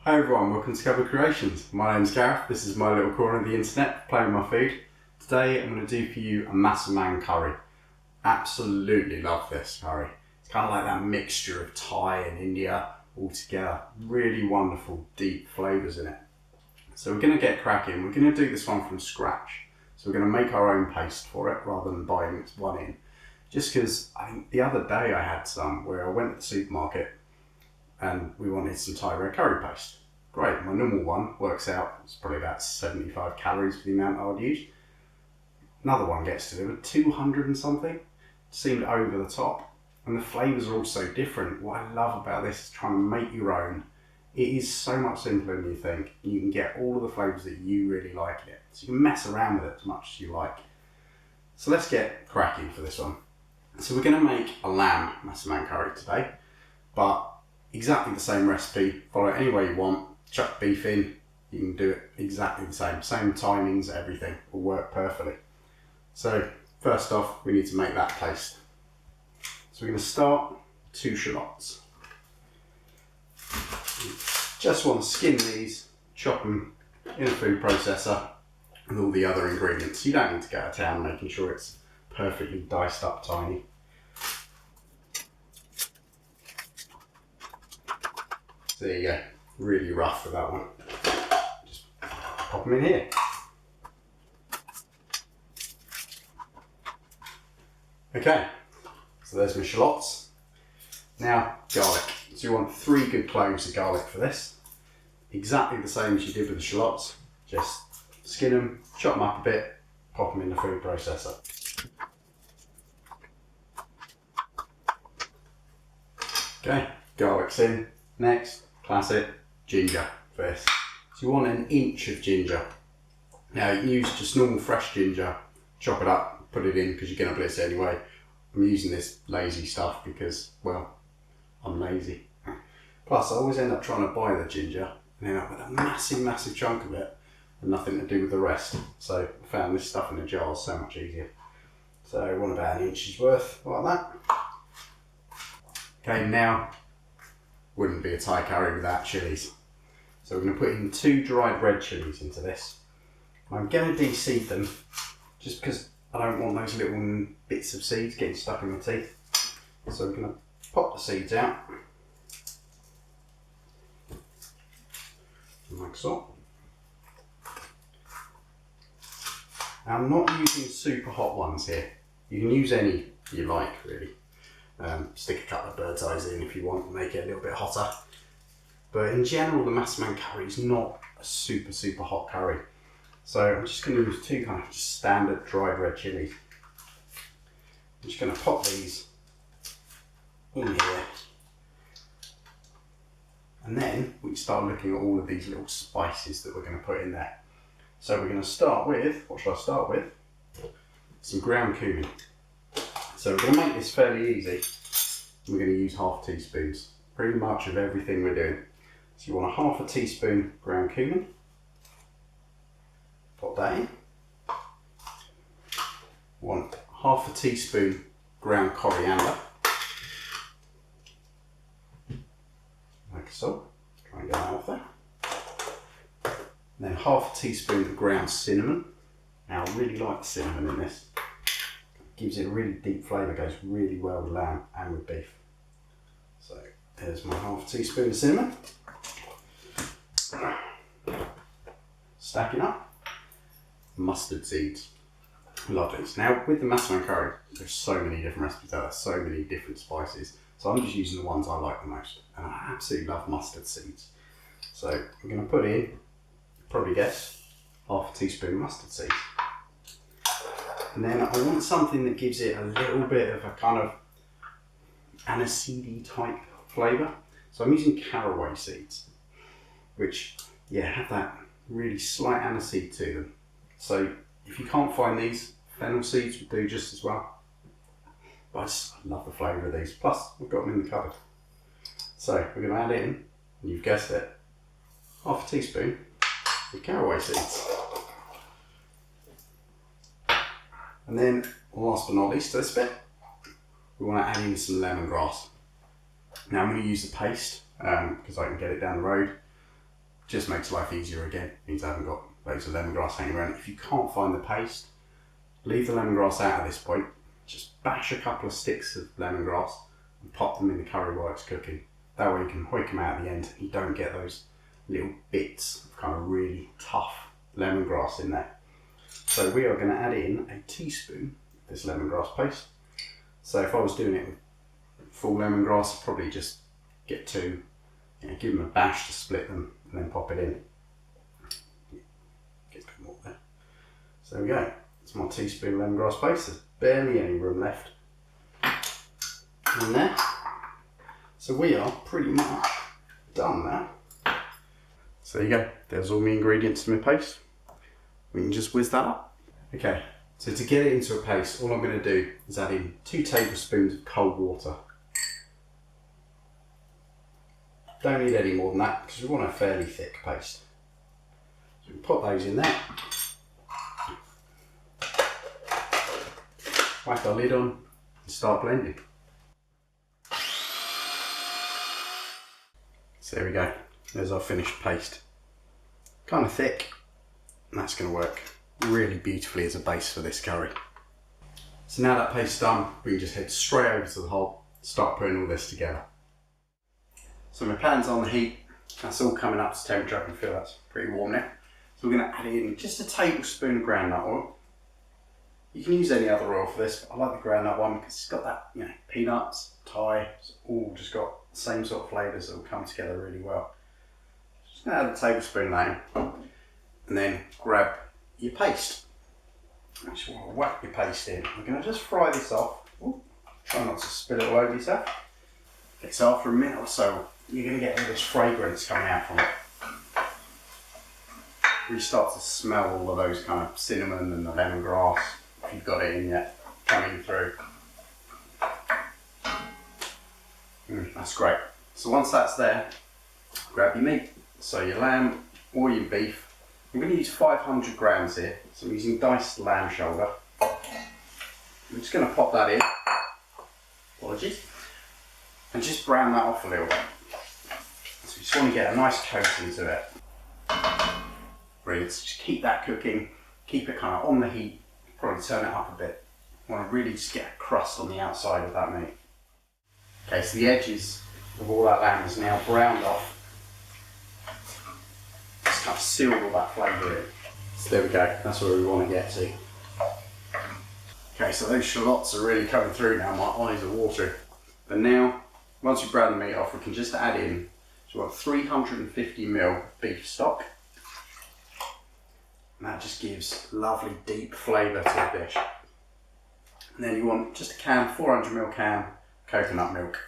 Hi everyone, welcome to Carraway Creations. My name's Gareth, this is my little corner of the internet, playing with my food. Today I'm going to do for you a Massaman Curry. Absolutely love this curry. It's kind of like that mixture of Thai and India all together. Really wonderful, deep flavours in it. So we're going to get cracking. We're going to do this one from scratch. So we're going to make our own paste for it rather than buying one in. Just because I think the other day I had some where I went to the supermarket and we wanted some Thai red curry paste. Great, my normal one works out, it's probably about 75 calories for the amount I would use. Another one gets delivered, 200 and something. Seemed over the top. And the flavours are all so different. What I love about this is trying to make your own. It is so much simpler than you think. You can get all of the flavours that you really like in it. So you can mess around with it as much as you like. So let's get cracking for this one. So we're going to make a lamb Massaman curry today, but exactly the same recipe. Follow it any way you want. Chuck beef in, you can do it exactly the same. Same timings, everything will work perfectly. So first off, we need to make that paste. So we're going to start 2 shallots. Just want to skin these, chop them in a food processor and all the other ingredients. You don't need to go to town making sure it's perfectly diced up tiny. So there you go. Really rough for that one. Just pop them in here. Okay, so there's my shallots. Now, garlic. So you want 3 good cloves of garlic for this. Exactly the same as you did with the shallots. Just skin them, chop them up a bit, pop them in the food processor. Okay, garlic's in. Next, classic, ginger for this. So you want 1 inch of ginger. Now you can use just normal fresh ginger, chop it up, put it in because you're going to blitz it anyway. I'm using this lazy stuff because, well, I'm lazy. Plus I always end up trying to buy the ginger and end up with a massive chunk of it and nothing to do with the rest. So I found this stuff in a jar is so much easier. So I want about 1 inch's worth, like that. Okay, now wouldn't be a Thai curry without chilies. So we're going to put in 2 dried red chillies into this. I'm going to de-seed them just because I don't want those little bits of seeds getting stuck in my teeth. So we're going to pop the seeds out. Like so. I'm not using super hot ones here. You can use any you like really. Stick a couple of bird's eyes in if you want to make it a little bit hotter. But in general, the Massaman curry is not a super hot curry. So I'm just going to use 2 kind of just standard dried red chillies. I'm just going to pop these in here. And then we can start looking at all of these little spices that we're going to put in there. So we're going to start with, what should I start with? Some ground cumin. So we're going to make this fairly easy. We're going to use half teaspoons, pretty much of everything we're doing. So you want a half a teaspoon ground cumin. Pop that in. Want half a teaspoon ground coriander. Like so. Try and get that off there. And then half a teaspoon of ground cinnamon. Now I really like the cinnamon in this. Gives it a really deep flavour, goes really well with lamb and with beef. So there's my half a teaspoon of cinnamon. Stacking up. Mustard seeds. Love these. Now with the Massaman curry, there's so many different recipes out there, so many different spices. So I'm just using the ones I like the most. And I absolutely love mustard seeds. So I'm going to put in, probably guess, half a teaspoon of mustard seeds. And then I want something that gives it a little bit of a kind of aniseedy type flavour. So I'm using Carraway Seeds, which, yeah, have that really slight aniseed to them. So if you can't find these, fennel seeds would do just as well. But I just love the flavour of these. Plus, we've got them in the cupboard. So we're going to add in, and you've guessed it, half a teaspoon of Carraway Seeds. And then, last but not least to this bit, we want to add in some lemongrass. Now I'm going to use the paste because I can get it down the road. Just makes life easier again. Means I haven't got loads of lemongrass hanging around. If you can't find the paste, leave the lemongrass out at this point. Just bash a couple of sticks of lemongrass and pop them in the curry while it's cooking. That way you can hoik them out at the end and you don't get those little bits of kind of really tough lemongrass in there. So we are going to add in a teaspoon of this lemongrass paste. So if I was doing it with full lemongrass, I'd probably just get two, give them a bash to split them and then pop it in. Get a bit more there. So there we go. It's my teaspoon of lemongrass paste. There's barely any room left in there. So we are pretty much done now. So there you go. There's all my ingredients in my paste. We can just whiz that up. Okay, so to get it into a paste, all I'm going to do is add in 2 tablespoons of cold water. Don't need any more than that because we want a fairly thick paste. So we put those in there. Whack our lid on and start blending. So there we go. There's our finished paste. Kind of thick, and that's going to work really beautifully as a base for this curry. So now that paste's done, we can just head straight over to the hob, start putting all this together. So my pan's on the heat, that's all coming up to temperature. I can feel that's pretty warm now. So we're going to add in just a tablespoon of groundnut oil. You can use any other oil for this, but I like the groundnut one because it's got that, peanuts, Thai, it's all just got the same sort of flavours that will come together really well. Just going to add a tablespoon of that in, and then grab your paste. You just want to whack your paste in. We're going to just fry this off. Ooh, try not to spill it all over yourself. Okay, so after a minute or so, you're going to get all this fragrance coming out from it. You start to smell all of those kind of cinnamon and the lemongrass, if you've got it in yet, coming through. That's great. So once that's there, grab your meat. So your lamb or your beef. I'm going to use 500 grams here. So I'm using diced lamb shoulder. I'm just going to pop that in. Apologies. And just brown that off a little bit. So you just want to get a nice coating to it. Brilliant. So just keep that cooking. Keep it kind of on the heat. Probably turn it up a bit. You want to really just get a crust on the outside of that meat. Okay, so the edges of all that lamb is now browned off. Just kind of sealed all that flavour in. So there we go, that's where we want to get to. Okay, so those shallots are really coming through now, my eyes are watering. But now, once we brown the meat off, we can just add in, so we've got 350ml beef stock. And that just gives lovely deep flavour to the dish. And then you want just a can, 400ml can, coconut milk.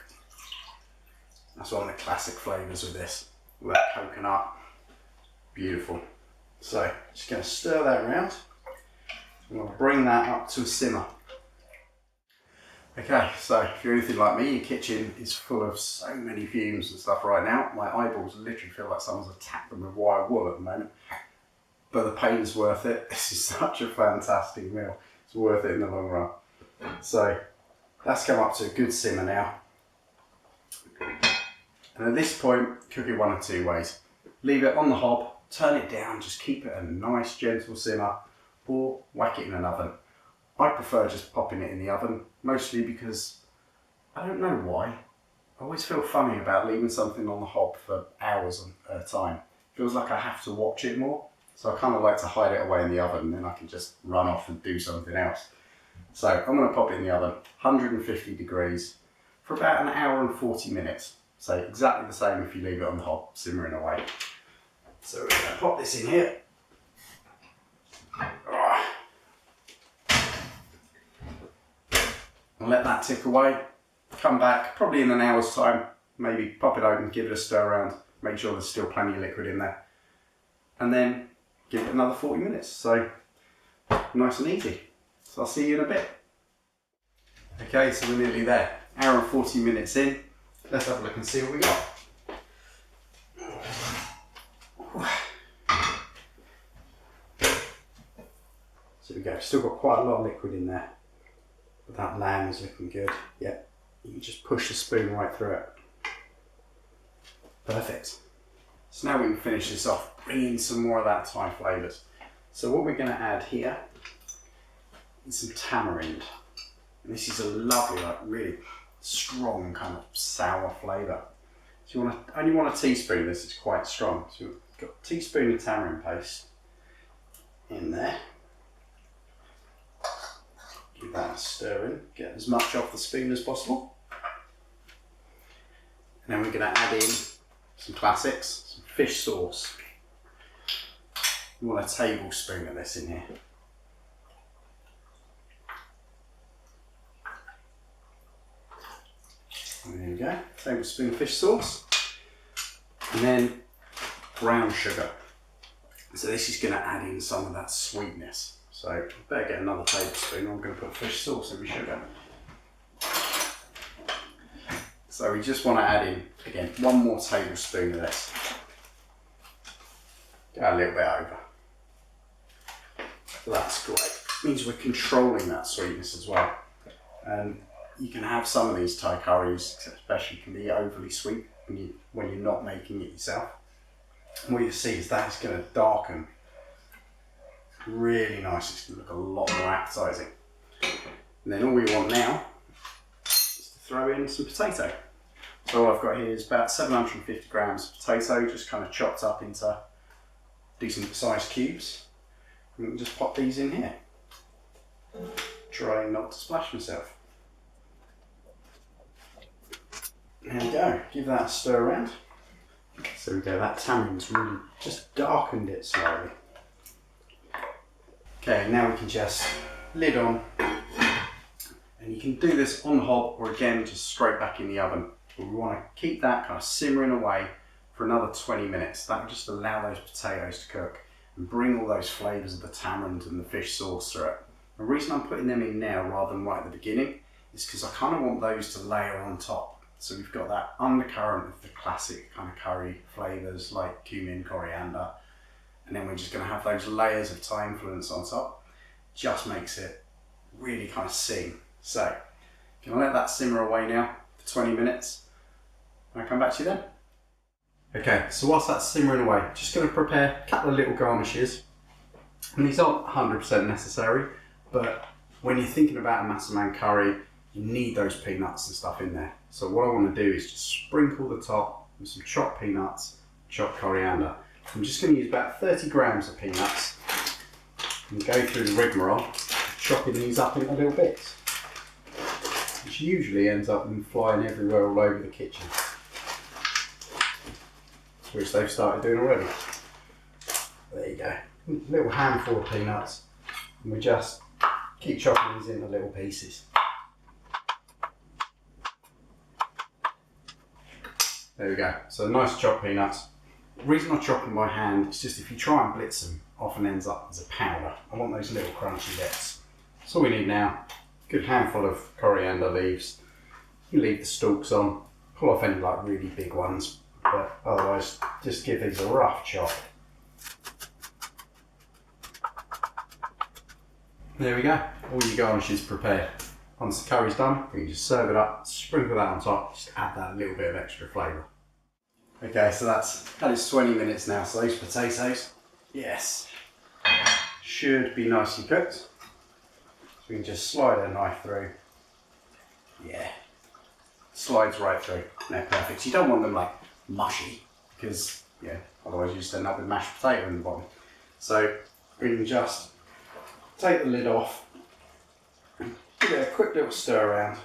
That's one of the classic flavours with this. All that coconut, beautiful. So, just going to stir that around. I'm going to bring that up to a simmer. Okay, so if you're anything like me, your kitchen is full of so many fumes and stuff right now. My eyeballs literally feel like someone's attacked them with wire wool at the moment. But the pain's worth it. This is such a fantastic meal. It's worth it in the long run. So that's come up to a good simmer now. And at this point, cook it one of 2 ways. Leave it on the hob, turn it down, just keep it a nice gentle simmer, or whack it in an oven. I prefer just popping it in the oven, mostly because I don't know why. I always feel funny about leaving something on the hob for hours at a time. It feels like I have to watch it more. So I kind of like to hide it away in the oven and then I can just run off and do something else. So I'm going to pop it in the oven, 150 degrees, for about an hour and 40 minutes. So exactly the same if you leave it on the hob, simmering away. So we're going to pop this in here. And let that tick away. Come back, probably in an hour's time. Maybe pop it open, give it a stir around, make sure there's still plenty of liquid in there. And then give it another 40 minutes. So nice and easy. So I'll see you in a bit. Okay, so we're nearly there. Hour and 40 minutes in. Let's have a look and see what we got. So we go. Still got quite a lot of liquid in there. But that lamb is looking good. Yep. You can just push the spoon right through it. Perfect. So now we can finish this off, bring in some more of that Thai flavours. So what we're going to add here is some tamarind. And this is a lovely, like really strong kind of sour flavour. So you only want a teaspoon of this, it's quite strong. So we've got a teaspoon of tamarind paste in there. Give that a stir in, get as much off the spoon as possible. And then we're going to add in some classics, some fish sauce. You want a tablespoon of this in here. And there we go, tablespoon of fish sauce. And then brown sugar. So this is going to add in some of that sweetness. So I better get another tablespoon. I'm going to put fish sauce in my sugar. So we just want to add in, again, one more tablespoon of this. Go a little bit over. So that's great. It means we're controlling that sweetness as well. And you can have some of these Thai curries, especially, can be overly sweet when you're not making it yourself. And what you see is that it's going to darken really nice. It's going to look a lot more appetising. And then all we want now is to throw in some potato. So all I've got here is about 750 grams of potato, just kind of chopped up into decent sized cubes. And we can just pop these in here, trying not to splash myself. There we go, give that a stir around. So we go, that tamarind's really just darkened it slightly. Okay, now we can just lid on, and you can do this on the hob or again just straight back in the oven. But we want to keep that kind of simmering away for another 20 minutes. That will just allow those potatoes to cook and bring all those flavours of the tamarind and the fish sauce through it. The reason I'm putting them in now rather than right at the beginning is because I kind of want those to layer on top. So we've got that undercurrent of the classic kind of curry flavours like cumin, coriander, and then we're just going to have those layers of Thai influence on top. Just makes it really kind of sing. So, can I let that simmer away now for 20 minutes? I'll come back to you then. Okay, so whilst that's simmering away, just going to prepare a couple of little garnishes. And these aren't 100% necessary, but when you're thinking about a Massaman curry, you need those peanuts and stuff in there. So what I want to do is just sprinkle the top with some chopped peanuts, chopped coriander. I'm just going to use about 30 grams of peanuts and go through the rigmarole, chopping these up into little bits, which usually ends up in flying everywhere all over the kitchen, which they've started doing already. There you go, a little handful of peanuts, and we just keep chopping these into little pieces. There we go, so nice chopped peanuts. The reason I chop them by hand is just if you try and blitz them, often ends up as a powder. I want those little crunchy bits. So all we need now, a good handful of coriander leaves. You leave the stalks on, pull off any like really big ones, but otherwise just give these a rough chop. There we go, all your garnish is prepared. Once the curry's done, we can just serve it up, sprinkle that on top, just add that little bit of extra flavour. Okay, so that is 20 minutes now, so those potatoes, yes, should be nicely cooked. So we can just slide a knife through. Yeah, slides right through. They're perfect. You don't want them like mushy, because yeah, otherwise you just end up with mashed potato in the bottom. So we can just take the lid off, give it a quick little stir around.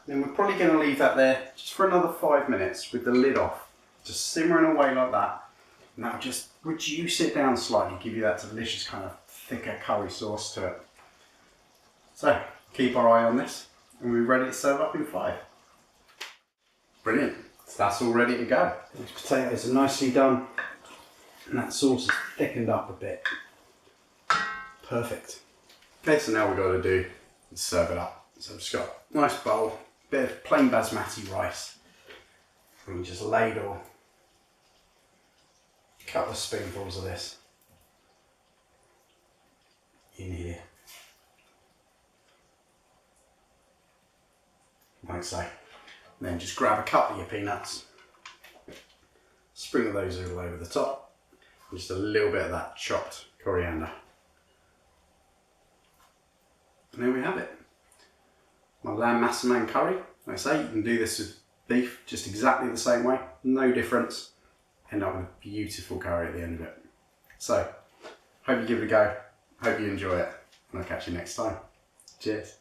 Then we're probably going to leave that there just for another 5 minutes with the lid off, just simmering away like that. And that'll just reduce it down slightly, give you that delicious kind of thicker curry sauce to it. So keep our eye on this, and we're ready to serve up in 5. Brilliant, so that's all ready to go. These potatoes are nicely done, and that sauce is thickened up a bit. Perfect. Okay, so now we've got to do is serve it up. So I've just got a nice bowl, bit of plain basmati rice. We can just ladle a couple of spoonfuls of this in here, like so. And then just grab a couple of your peanuts, Sprinkle those all over the top. And just a little bit of that chopped coriander. And there we have it. My lamb Massaman curry. Like I say, you can do this with beef just exactly the same way. No difference. End up with a beautiful curry at the end of it. So, hope you give it a go. Hope you enjoy it. And I'll catch you next time. Cheers.